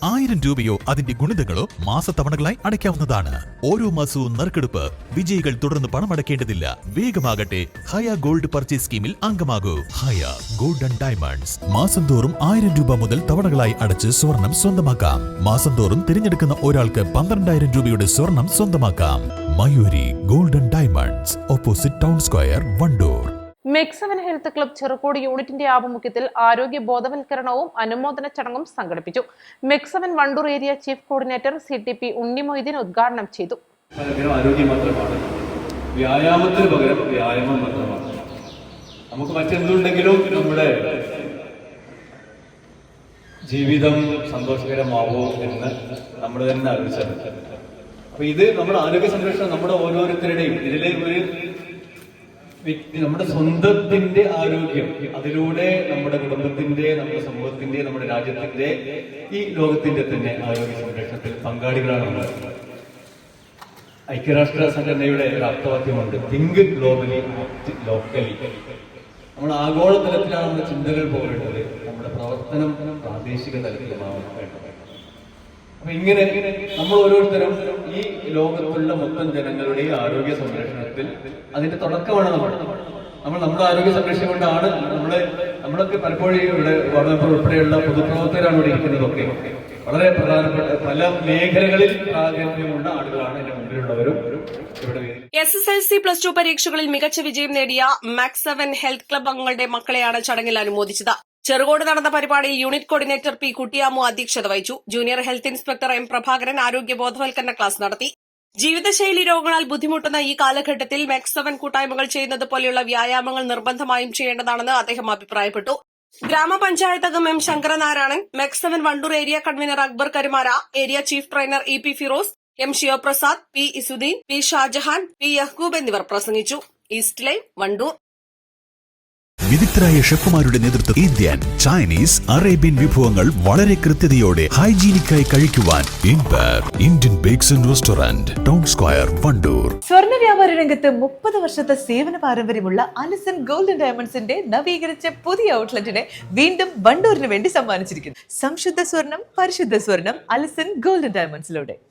1000 രൂപയോ അതിന്റെ ഗുണിതങ്ങളോ മാസത്തവണകളായി അടയ്ക്കാവുന്നതാണ്. ഓരോ മാസവും നറുക്കെടുപ്പ്. വിജയികൾ തുടർന്ന് പണമടയ്ക്കേണ്ടതില്ല. വേഗമാകട്ടെ, ഹയ ഗോൾഡ് പർച്ചേസ് സ്കീമിൽ അംഗമാകൂ. ഹയ ഗോൾഡ് ആൻഡ് ഡയമണ്ട്സ്. മാസം തോറും 1000 രൂപ മുതൽ തവണകളായി അടച്ച് സ്വർണം സ്വന്തമാക്കാം. മാസം തോറും തിരഞ്ഞെടുക്കുന്ന ഒരാൾക്ക് 12,000 രൂപയുടെ സ്വർണം സ്വന്തമാക്കാം. Mayuri gold and diamonds, opposite town square, Wandoor. MEC seven health club Cherukode യൂണിറ്റിന്റെ ആഭിമുഖ്യത്തിൽ ആരോഗ്യ ബോധവൽക്കരണവും അനുമോദന ചടങ്ങും സംഘടിപ്പിച്ചു. MEC seven Wandoor area chief coordinator CTP Unni Moideen ഉദ്ഘാടനം ചെയ്തു. ആരോഗ്യം മാത്രമാണ്, വ്യായാമത്തിന് പകരം വ്യായാമം മാത്രമാണ്. നമുക്ക് മറ്റെന്തുണ്ടെങ്കിലും നമ്മുടെ ജീവിതം സന്തോഷകരമാവോ എന്ന് നമ്മൾ തന്നെ ആലോചിച്ചാൽ. അപ്പൊ ഇത് നമ്മുടെ ആരോഗ്യ സംരക്ഷണം നമ്മുടെ ഓരോരുത്തരുടെയും ഇതിലെ ഒരു നമ്മുടെ സ്വന്തത്തിന്റെ ആരോഗ്യം, അതിലൂടെ നമ്മുടെ കുടുംബത്തിന്റെ, നമ്മുടെ സമൂഹത്തിന്റെ, നമ്മുടെ രാജ്യത്തിന്റെ, ഈ ലോകത്തിന്റെ തന്നെ ആരോഗ്യ സംരക്ഷണത്തിൽ പങ്കാളികളാണ് നമ്മൾ. ഐക്യരാഷ്ട്ര സംഘടനയുടെ ഒരു അർത്ഥവാക്യമുണ്ട്, തിങ്ക് ഗ്ലോബലി ആക്ട് ലോക്കലി. നമ്മൾ ആഗോളതലത്തിലാണ് നമ്മുടെ ചിന്തകൾ പോകേണ്ടത്, നമ്മുടെ പ്രവർത്തനം പ്രാദേശിക തലത്തിലുമാണ് വേണ്ടത്. അപ്പൊ ഇങ്ങനെ നമ്മൾ ഓരോരുത്തരും ഈ ലോകത്തുള്ള മൊത്തം ജനങ്ങളുടെ ആരോഗ്യ സംരക്ഷണത്തിൽ അതിന്റെ തുടക്കമാണ് നമ്മൾ നമ്മുടെ ആരോഗ്യ സംരക്ഷണം കൊണ്ടാണ് നമ്മളൊക്കെ പലപ്പോഴും ഇവിടെ വാർഡ് ഉൾപ്പെടെയുള്ള പൊതുപ്രവർത്തകരാണ് ഇവിടെ ഇരിക്കുന്നതൊക്കെ. വളരെ പ്രധാനപ്പെട്ട പല മേഖലകളിൽ പ്രാഗൽഭ്യമുള്ള ആളുകളാണ് എന്റെ മുമ്പിലുള്ളവരും. SSLC +2 പരീക്ഷകളിൽ മികച്ച വിജയം നേടിയ മെക്സവൻ ഹെൽത്ത് ക്ലബ് അംഗങ്ങളുടെ മക്കളെയാണ് ചടങ്ങിൽ അനുമോദിച്ചത്. ചെറുകോട് നടന്ന പരിപാടി യൂണിറ്റ് കോർഡിനേറ്റർ P. കുട്ടിയാമു അധ്യക്ഷത വഹിച്ചു. Junior health inspector M. Prabhakaran ആരോഗ്യ ബോധവൽക്കരണ ക്ലാസ് നടത്തി. ജീവിതശൈലി രോഗങ്ങളാൽ ബുദ്ധിമുട്ടുന്ന ഈ കാലഘട്ടത്തിൽ മെക്സവൻ കൂട്ടായ്മകൾ ചെയ്യുന്നത് പോലെയുള്ള വ്യായാമങ്ങൾ നിർബന്ധമായും ചെയ്യേണ്ടതാണെന്ന് അദ്ദേഹം അഭിപ്രായപ്പെട്ടു. ഗ്രാമപഞ്ചായത്ത് അംഗം M. Sankaranarayanan, MEC seven Wandoor area convener Akbar Karumara, area chief trainer EP. Firoz, M. Sivaprasad, P. Izzudeen, P. Shajahan, P. Yakub എന്നിവർ പ്രസംഗിച്ചു. East live, Wandoor. വിദഗ്ധരായ ഷെഫുമാരുടെ നേതൃത്വം ഇന്ത്യൻ, ചൈനീസ്, അറേബ്യൻ വിഭവങ്ങൾ വളരെ കൃത്യതയോടെ ഹൈജീനിക്കായി കഴിക്കുവാൻ Indian bakes and restaurant, town square, Wandoor. സ്വർണ്ണ വ്യാപാര രംഗത്ത് 30 വർഷത്തെ സേവന പാരമ്പര്യമുള്ള അലിസൺ ഗോൾഡ് ആൻഡ് ഡയമണ്ട്സിന്റെ നവീകരിച്ച പുതിയ ഔട്ട്ലെറ്റിനെ വീണ്ടും വണ്ടൂരിന് വേണ്ടി സമ്മാനിച്ചിരിക്കുന്നു. സംശുദ്ധ സ്വർണം, പരിശുദ്ധ സ്വർണം, അലിസൺ ഗോൾഡ് ആൻഡ് ഡയമണ്ട്സിലൂടെ.